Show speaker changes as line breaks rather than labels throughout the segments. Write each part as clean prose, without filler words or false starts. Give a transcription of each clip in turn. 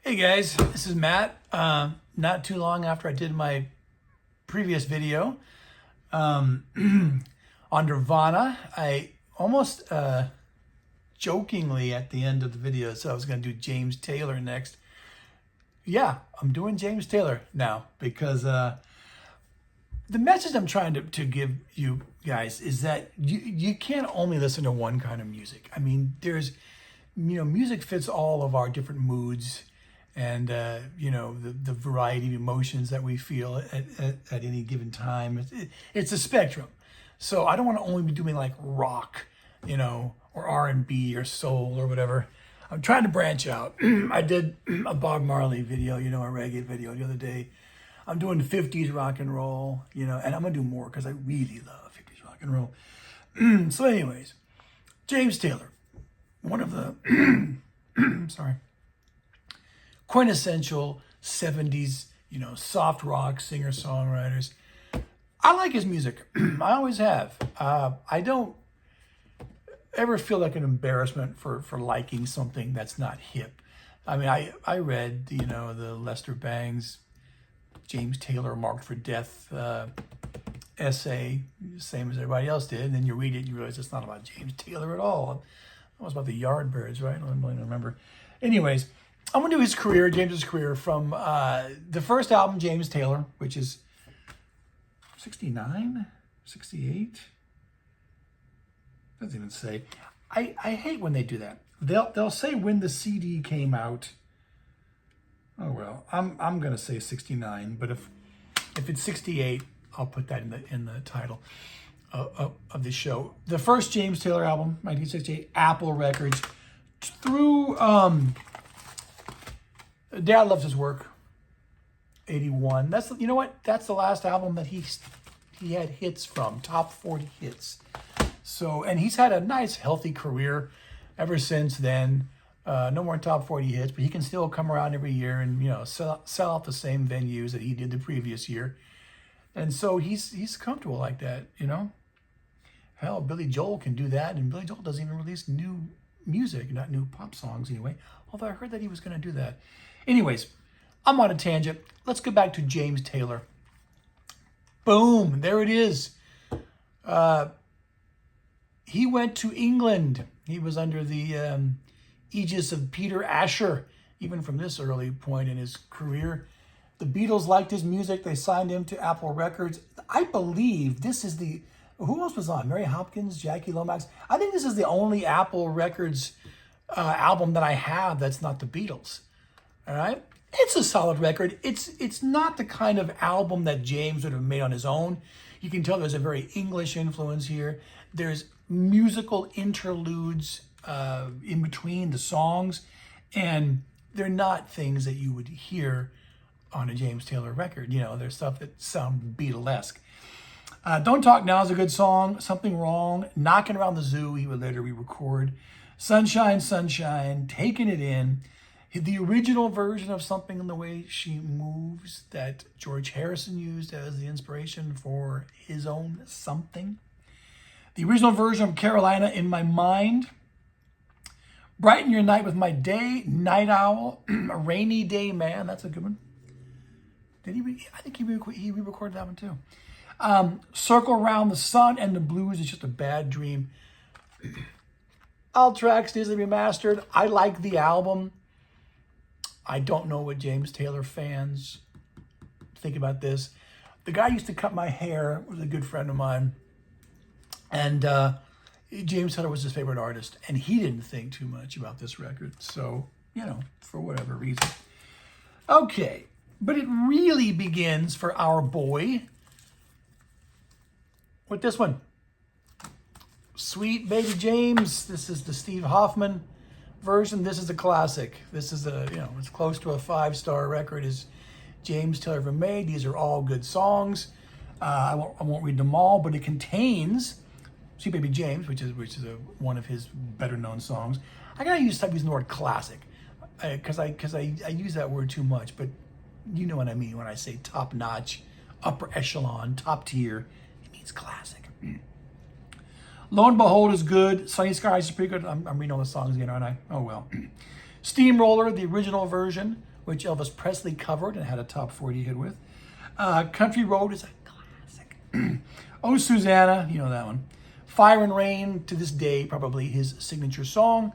Hey guys, this is Matt. Not too long after I did my previous video on Nirvana, I almost jokingly at the end of the video said I was going to do James Taylor next. Yeah, I'm doing James Taylor now because the message I'm trying to give you guys is that you can't only listen to one kind of music. I mean, there's, music fits all of our different moods and, the variety of emotions that we feel at any given time. It's a spectrum. So I don't want to only be doing like rock, or R&B or soul or whatever. I'm trying to branch out. I did a Bob Marley video, a reggae video the other day. I'm doing 50s rock and roll, and I'm going to do more because I really love 50s rock and roll. So anyways, James Taylor, one of the, quintessential 70s, soft rock singer-songwriters. I like his music. I always have. I don't ever feel like an embarrassment for liking something that's not hip. I mean, I read, the Lester Bangs, James Taylor Marked for Death essay, same as everybody else did. And then you read it and you realize it's not about James Taylor at all. It was about the Yardbirds, right? I don't really remember. Anyways, I'm going to do his career, James's career, from the first album, James Taylor, which is 69, 68. Doesn't even say. I hate when they do that. They'll say when the CD came out. Oh well, I'm gonna say 69, but if it's 68, I'll put that in the title of the show. The first James Taylor album, 1968, Apple Records. Through Dad Loves His Work, 81. That's that's the last album that he had hits from, top 40 hits. So, and he's had a nice, healthy career ever since then. No more top 40 hits, but he can still come around every year and, sell out the same venues that he did the previous year. And so he's comfortable like that, Hell, Billy Joel can do that, and Billy Joel doesn't even release new music, not new pop songs anyway, although I heard that he was going to do that. Anyways, I'm on a tangent. Let's go back to James Taylor. Boom, there it is. He went to England. He was under the aegis of Peter Asher, even from this early point in his career. The Beatles liked his music. They signed him to Apple Records. I believe this is who else was on? Mary Hopkins, Jackie Lomax. I think this is the only Apple Records album that I have that's not the Beatles. All right? It's a solid record. It's not the kind of album that James would have made on his own. You can tell there's a very English influence here. There's musical interludes in between the songs, and they're not things that you would hear on a James Taylor record. There's stuff that sound Beatlesque. Don't Talk Now is a good song. Something Wrong, Knocking Around the Zoo, he would later re-record. Sunshine, Sunshine, Taking It In. The original version of Something in the Way She Moves that George Harrison used as the inspiration for his own Something. The original version of Carolina in My Mind. Brighten Your Night with My Day, Night Owl, A Rainy Day Man. That's a good one. I think he re-recorded that one too. Circle Around the Sun and the Blues is Just a Bad Dream. All tracks Disney remastered. I like the album. I don't know what James Taylor fans think about this. The guy used to cut my hair, was a good friend of mine. And James Taylor was his favorite artist. And he didn't think too much about this record. So, for whatever reason. Okay. But it really begins for our boy with this one. Sweet Baby James. This is the Steve Hoffman version. This is a classic. This is it's close to a 5-star record as James Taylor ever made. These are all good songs. I won't read them all, but it contains Sweet Baby James, which is one of his better known songs. I gotta stop using the word classic because I use that word too much, but you know what I mean when I say top notch, upper echelon, top tier. It means classic. Lo and Behold is good. Sunny Skies is pretty good. I'm reading all the songs again, aren't I? Oh, well. Steamroller, the original version, which Elvis Presley covered and had a top 40 hit with. Country Road is a classic. Oh, Susanna, you know that one. Fire and Rain, to this day, probably his signature song.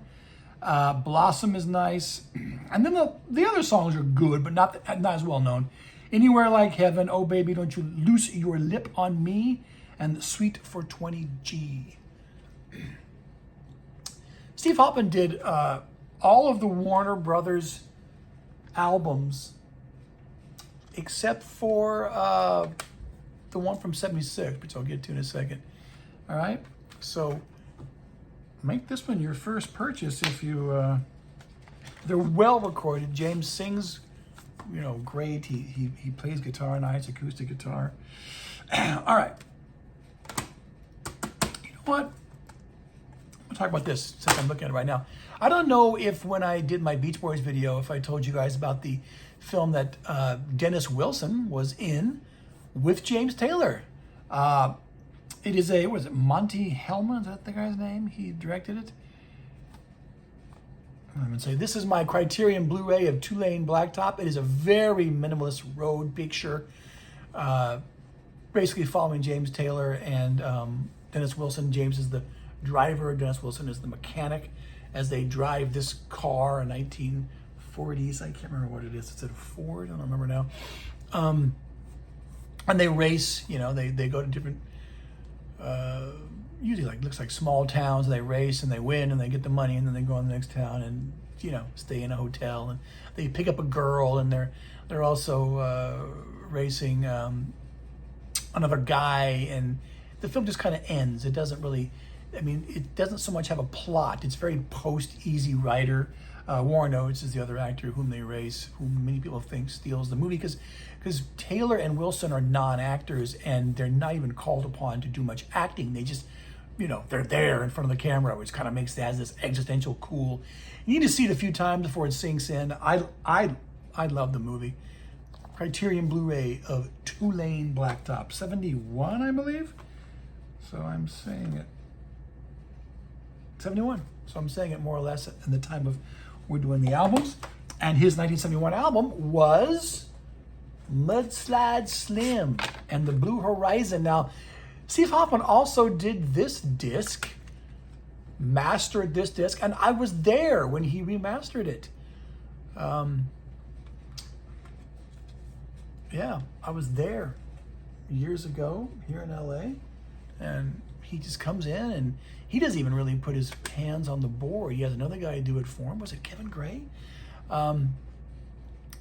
Blossom is nice. And then the other songs are good, but not as well known. Anywhere Like Heaven, Oh Baby, Don't You Loose Your Lip on Me, and Sweet for 20G. Steve Hoffman did all of the Warner Brothers albums except for the one from 76, which I'll get to in a second. All right, so make this one your first purchase if you, they're well recorded. James sings, you know, great. He plays guitar nice, acoustic guitar. All right. You know what? I'll talk about this since I'm looking at it right now. I don't know if when I did my Beach Boys video, if I told you guys about the film that Dennis Wilson was in with James Taylor. It is a, what is it, Monty Hellman? Is that the guy's name? He directed it. I'm going to say, this is my Criterion Blu-ray of Two Lane Blacktop. It is a very minimalist road picture, basically following James Taylor and Dennis Wilson. James is the driver, Dennis Wilson is the mechanic, as they drive this car, a 1940s, I can't remember what it is. Is it a Ford? I don't remember now. And they race, you know, they go to different, usually like looks like small towns, and they race and they win and they get the money, and then they go on the next town and, you know, stay in a hotel, and they pick up a girl, and they're also racing another guy, and the film just kind of ends. It doesn't really, I mean, it doesn't so much have a plot. It's very post-Easy Rider. Warren Oates is the other actor whom they race, whom many people think steals the movie, because Taylor and Wilson are non-actors, and they're not even called upon to do much acting. They just, you know, they're there in front of the camera, which kind of makes it as this existential cool. You need to see it a few times before it sinks in. I love the movie. Criterion Blu-ray of Two Lane Blacktop, 71, I believe. So I'm saying it. 71. So I'm saying it more or less in the time of we're doing the albums. And his 1971 album was Mudslide Slim and the Blue Horizon. Now, Steve Hoffman also did this disc, mastered this disc, and I was there when he remastered it. Yeah, I was there years ago here in LA, and he just comes in and he doesn't even really put his hands on the board. He has another guy do it for him. Was it Kevin Gray? And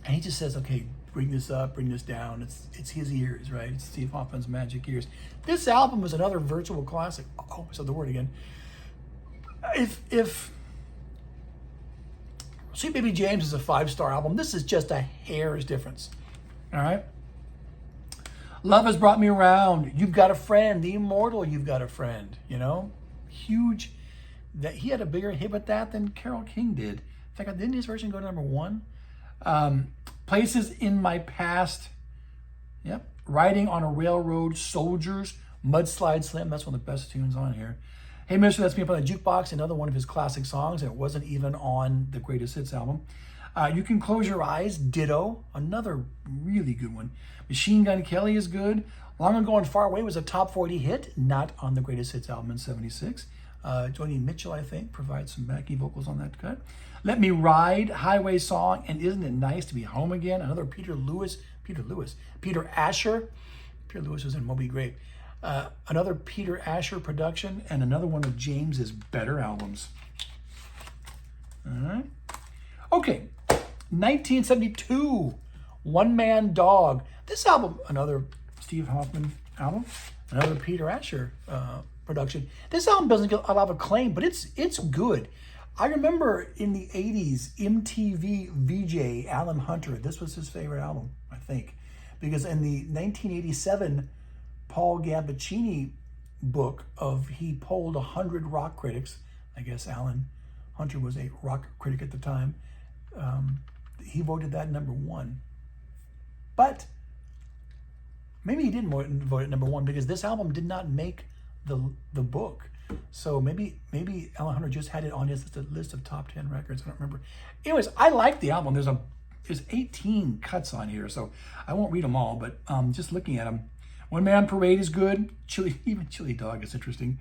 he just says, okay, bring this up, bring this down. It's his ears, right? It's Steve Hoffman's magic ears. This album is another virtual classic. Oh, I said the word again. If Sweet Baby James is a 5-star album, this is just a hair's difference. All right? Love Has Brought Me Around. You've Got a Friend. The Immortal You've Got a Friend. You know? Huge. That he had a bigger hit with that than Carole King did. In fact, didn't his version go to #1? Places in My Past. Yep. Riding on a Railroad. Soldiers. Mudslide Slim. That's one of the best tunes on here. Hey Mister, That's Me Up on the Jukebox. Another one of his classic songs. And it wasn't even on the Greatest Hits album. You Can Close Your Eyes. Ditto. Another really good one. Machine Gun Kelly is good. Long Ago and Far Away was a top 40 hit. Not on the Greatest Hits album in 76. Joni Mitchell, I think, provides some backing vocals on that cut. Let Me Ride, Highway Song, and Isn't It Nice to Be Home Again? Another Peter Asher. Peter Lewis was in Moby Grape. Another Peter Asher production, and another one of James's better albums. All right. Okay, 1972, One Man Dog. This album, another Steve Hoffman album, another Peter Asher production. This album doesn't get a lot of acclaim, but it's good. I remember in the 80s, MTV VJ, Alan Hunter, this was his favorite album, I think. Because in the 1987 Paul Gambaccini book he polled 100 rock critics. I guess Alan Hunter was a rock critic at the time. He voted that #1. But maybe he didn't vote it #1 because this album did not make the book. So maybe Alejandro just had it on his list of top 10 records. I don't remember. Anyways, I like the album. There's 18 cuts on here, so I won't read them all. But just looking at them, One Man Parade is good. Even Chili Dog is interesting.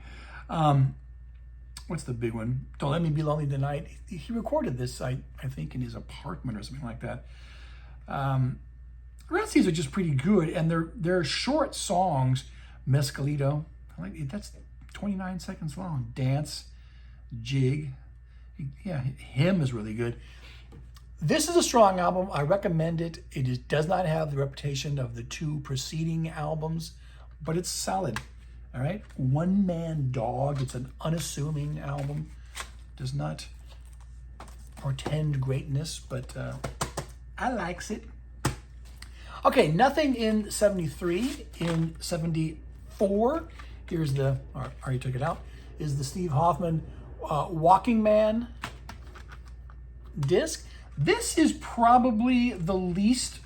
What's the big one? Don't Let Me Be Lonely Tonight. He recorded this, I think, in his apartment or something like that. The rest of these are just pretty good, and they're short songs. Mescalito, I like it. That's 29 seconds long. Dance, Jig, yeah, Him is really good. This is a strong album. I recommend it. Does not have the reputation of the two preceding albums, but it's solid. All right, One Man Dog. It's an unassuming album. Does not portend greatness, but I likes it. Okay, nothing in 73. In 74, here's I already took it out, is the Steve Hoffman Walking Man disc. This is probably the least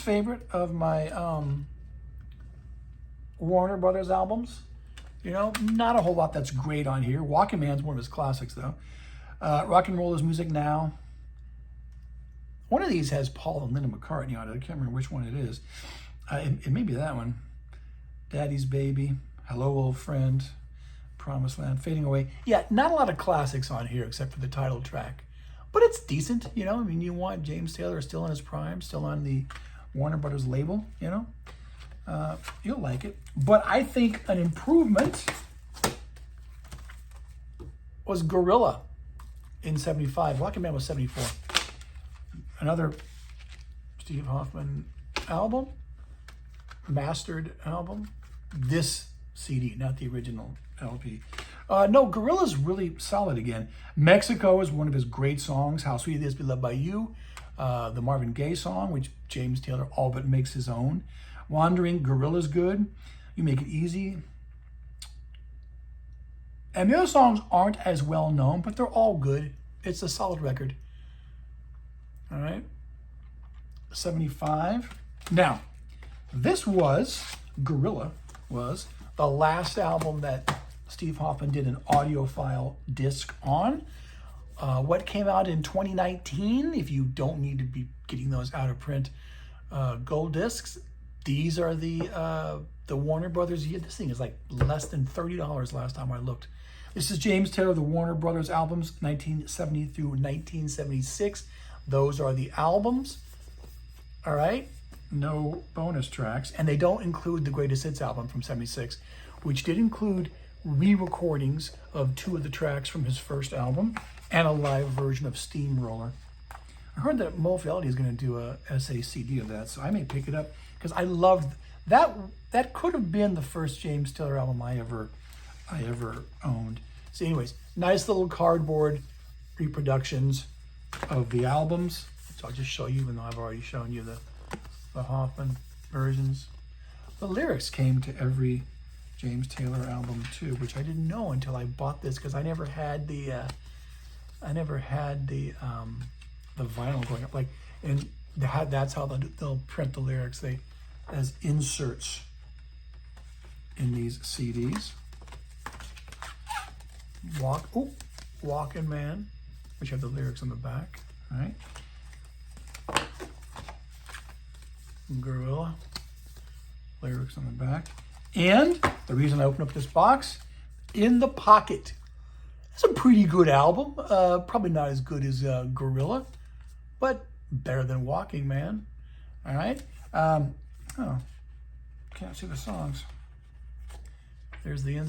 favorite of my Warner Brothers albums. You know, not a whole lot that's great on here. Walking Man's one of his classics, though. Rock and Roll is Music Now. One of these has Paul and Linda McCartney on it. I can't remember which one it is. It may be that one. Daddy's Baby, Hello Old Friend, Promised Land, Fading Away. Yeah, not a lot of classics on here except for the title track. But it's decent, you know. I mean, you want James Taylor still in his prime, still on the Warner Brothers label, you know. You'll like it. But I think an improvement was Gorilla in 75. Walking Man was 74. Another Steve Hoffman album, mastered album. This CD, not the original LP. No, Gorilla's really solid again. Mexico is one of his great songs. How Sweet It Is to Be Loved by You. The Marvin Gaye song, which James Taylor all but makes his own. Wandering, Gorilla's good. You Make It Easy. And the other songs aren't as well known, but they're all good. It's a solid record. All right. 75. Now, Gorilla was the last album that Steve Hoffman did an audiophile disc on. What came out in 2019, if you don't need to be getting those out of print gold discs, these are the Warner Brothers. This thing is like less than $30 last time I looked. This is James Taylor, the Warner Brothers albums, 1970 through 1976. Those are the albums. All right. No bonus tracks. And they don't include the Greatest Hits album from 76, which did include re-recordings of 2 of the tracks from his first album and a live version of Steamroller. I heard that Mo Fidelity is going to do a SACD of that, so I may pick it up because I loved that. That could have been the first James Taylor album I ever owned. So anyways, nice little cardboard reproductions of the albums. So I'll just show you, even though I've already shown you the Hoffman versions. The lyrics came to every James Taylor album too, which I didn't know until I bought this because I never had the vinyl going up. Like, and that's how they'll print the lyrics as inserts in these CDs. Walking Man, which have the lyrics on the back. All right. Gorilla, lyrics on the back. And the reason I opened up this box, In the Pocket. It's a pretty good album. Probably not as good as Gorilla, but better than Walking Man. All right. Can't see the songs. There's the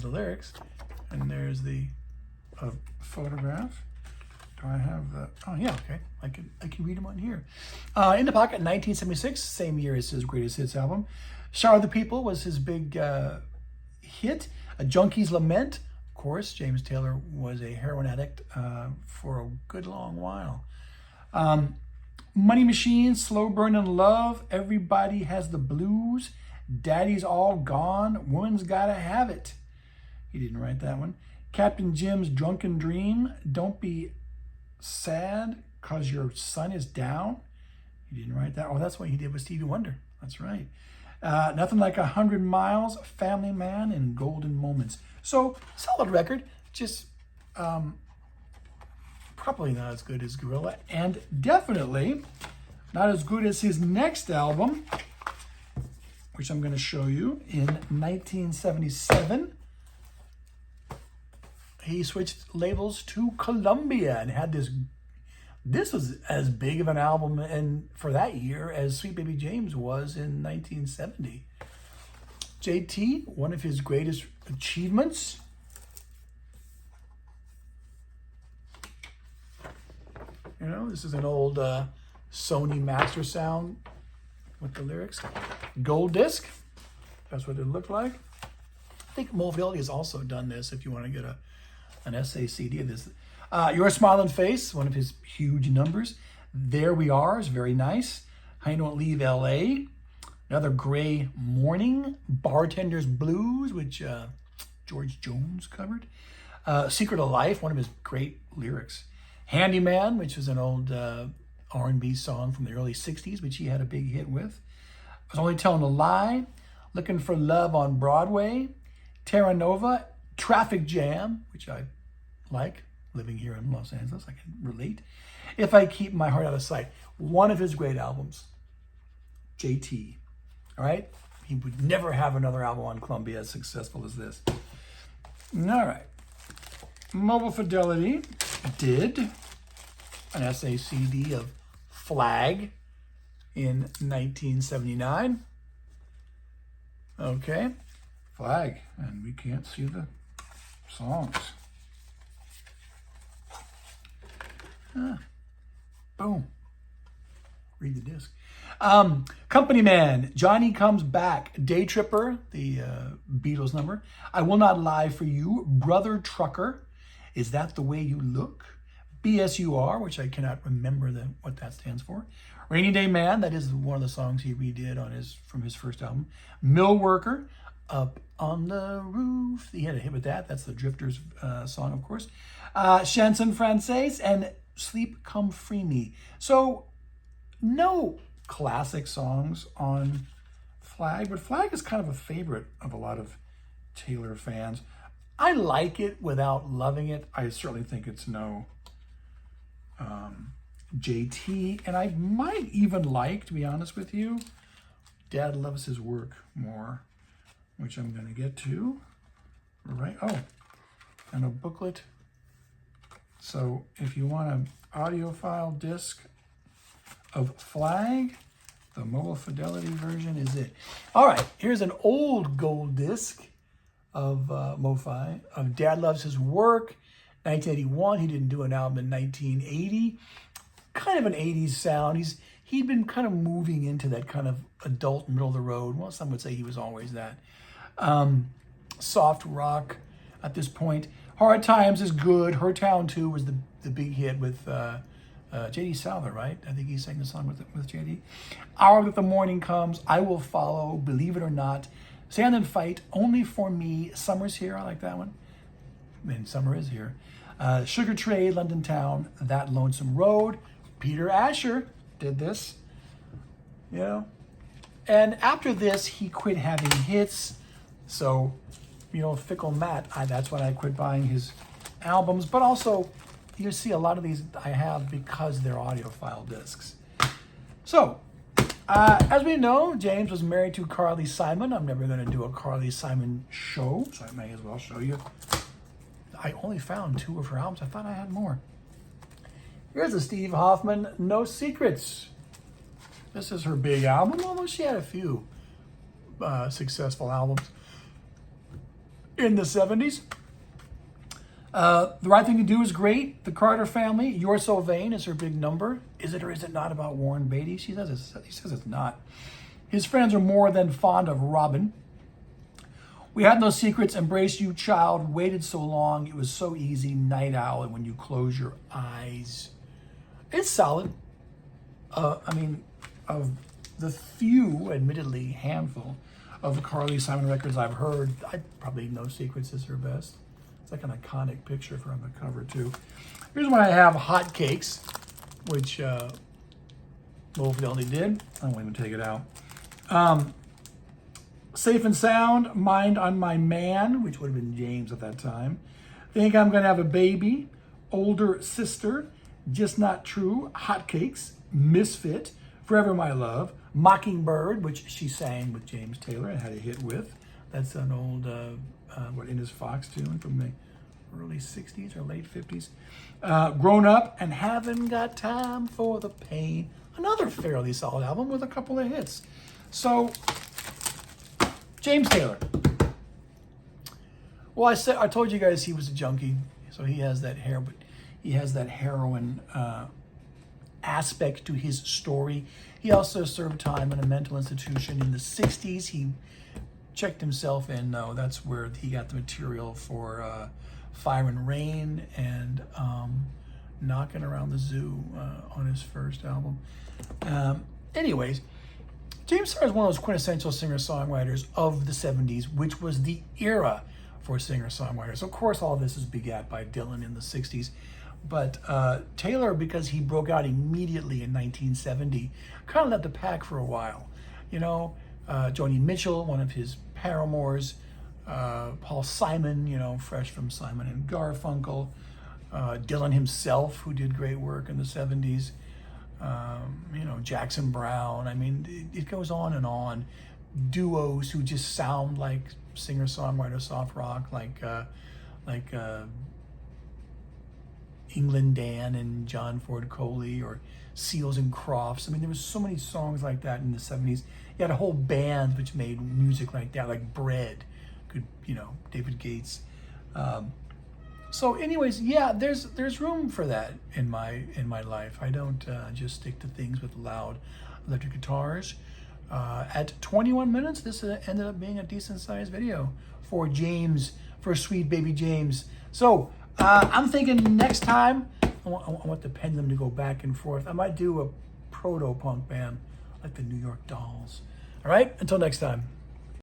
lyrics, and there's the photograph. Do I have the? Oh yeah, okay. I can read them on here. In the Pocket, 1976, same year as his Greatest Hits album. Shower of the People was his big hit. A Junkie's Lament. Of course, James Taylor was a heroin addict for a good long while. Money Machine, Slow Burning Love, Everybody Has the Blues, Daddy's All Gone, Woman's Gotta Have It. He didn't write that one. Captain Jim's Drunken Dream, Don't Be Sad Cause Your Sun Is Down. He didn't write that. Oh, that's what he did with Stevie Wonder. That's right. Nothing Like 100 Miles, Family Man, and Golden Moments. So, solid record. Just probably not as good as Gorilla, and definitely not as good as his next album, which I'm going to show you. In 1977, he switched labels to Columbia and had this. This was as big of an album for that year as Sweet Baby James was in 1970. JT, one of his greatest achievements. You know, this is an old Sony Master Sound with the lyrics. Gold disc. That's what it looked like. I think Mo Fidelity has also done this if you want to get an SACD of this. Your Smiling Face, one of his huge numbers. There We Are is very nice. I Don't Leave L.A. Another Gray Morning. Bartender's Blues, which George Jones covered. Secret of Life, one of his great lyrics. Handyman, which is an old R&B song from the early 60s, which he had a big hit with. I Was Only Telling a Lie. Looking for Love on Broadway. Terra Nova. Traffic Jam, which I like. Living here in Los Angeles, I can relate. If I Keep My Heart Out of Sight. One of his great albums. JT. All right? He would never have another album on Columbia as successful as this. All right. Mobile Fidelity did an SACD of Flag in 1979. Okay. Flag. And we can't see the songs. Boom. Read the disc. Company Man, Johnny Comes Back, Day Tripper, the Beatles number. I Will Not Lie for You, Brother Trucker, Is That the Way You Look? BSUR, which I cannot remember what that stands for. Rainy Day Man, that is one of the songs he redid from his first album. Mill Worker, Up on the Roof. He had a hit with that. That's the Drifters song, of course. Chanson Francaise and Sleep Come Free Me. So, no classic songs on Flag, but Flag is kind of a favorite of a lot of Taylor fans. I like it without loving it. I certainly think it's no JT, and I might even like, to be honest with you, Dad Loves His Work more, which I'm going to get to. Right? Oh, and a booklet. So if you want an audiophile disc of Flag, the Mobile Fidelity version is it. All right, here's an old gold disc of MoFi, of Dad Loves His Work, 1981. He didn't do an album in 1980. Kind of an 80s sound. He'd been kind of moving into that kind of adult middle of the road. Well, some would say he was always that. Soft rock at this point. Hard Times is good. Her Town 2 was the big hit with J.D. Souther, right? I think he sang the song with J.D. Hour That the Morning Comes, I Will Follow, Believe It or Not, Stand and Fight, Only for Me, Summer's Here, I like that one. And Summer is Here. Sugar Trade, London Town, That Lonesome Road. Peter Asher did this, you know. And after this, he quit having hits. So, you know, Fickle Matt, that's when I quit buying his albums. But also, you see a lot of these I have because they're audiophile discs. So, as we know, James was married to Carly Simon. I'm never going to do a Carly Simon show, so I may as well show you. I only found 2 of her albums. I thought I had more. Here's a Steve Hoffman, No Secrets. This is her big album, although she had a few successful albums in the 70s. The Right Thing to Do is great. The Carter Family, You're So Vain is her big number. Is it or is it not about Warren Beatty? He says it's not. His Friends Are More Than Fond of Robin. We Had No Secrets, Embrace You Child, Waited So Long, It Was So Easy, Night Owl, and When You Close Your Eyes. It's solid. I mean, of the few, admittedly handful, of the Carly Simon records I've heard, probably No Secrets is her best. It's like an iconic picture from the cover, too. Here's one I have, Hotcakes, which Mo Fidelity did. I won't even take it out. Safe and Sound, Mind on My Man, which would have been James at that time. Think I'm Gonna Have a Baby, Older Sister, Just Not True, Hotcakes, Misfit, Forever My Love, Mockingbird, which she sang with James Taylor and had a hit with. That's an old, Inez Fox tune from the early 60s or late 50s. Grown Up and Haven't Got Time for the Pain. Another fairly solid album with a couple of hits. So, James Taylor. Well, I told you guys he was a junkie, so he has that heroin aspect to his story. He also served time in a mental institution in the 60s. He checked himself in, though. That's where he got the material for Fire and Rain and Knocking Around the Zoo on his first album. Anyways, James Taylor is one of those quintessential singer-songwriters of the 70s, which was the era for singer-songwriters. Of course, all of this is begat by Dylan in the 60s. But Taylor, because he broke out immediately in 1970, kind of led the pack for a while. You know, Joni Mitchell, one of his paramours, Paul Simon, fresh from Simon and Garfunkel, Dylan himself, who did great work in the 70s, Jackson Browne. I mean, it goes on and on. Duos who just sound like singer-songwriter soft rock, like England Dan and John Ford Coley, or Seals and Crofts. I mean, there was so many songs like that in the 70s. You had a whole band which made music like that, like Bread, David Gates. So anyways, yeah, there's room for that in my life. I don't just stick to things with loud electric guitars. At 21 minutes, this ended up being a decent sized video for sweet baby James. So I'm thinking next time, I want the pendulum to go back and forth. I might do a proto-punk band like the New York Dolls. All right, until next time.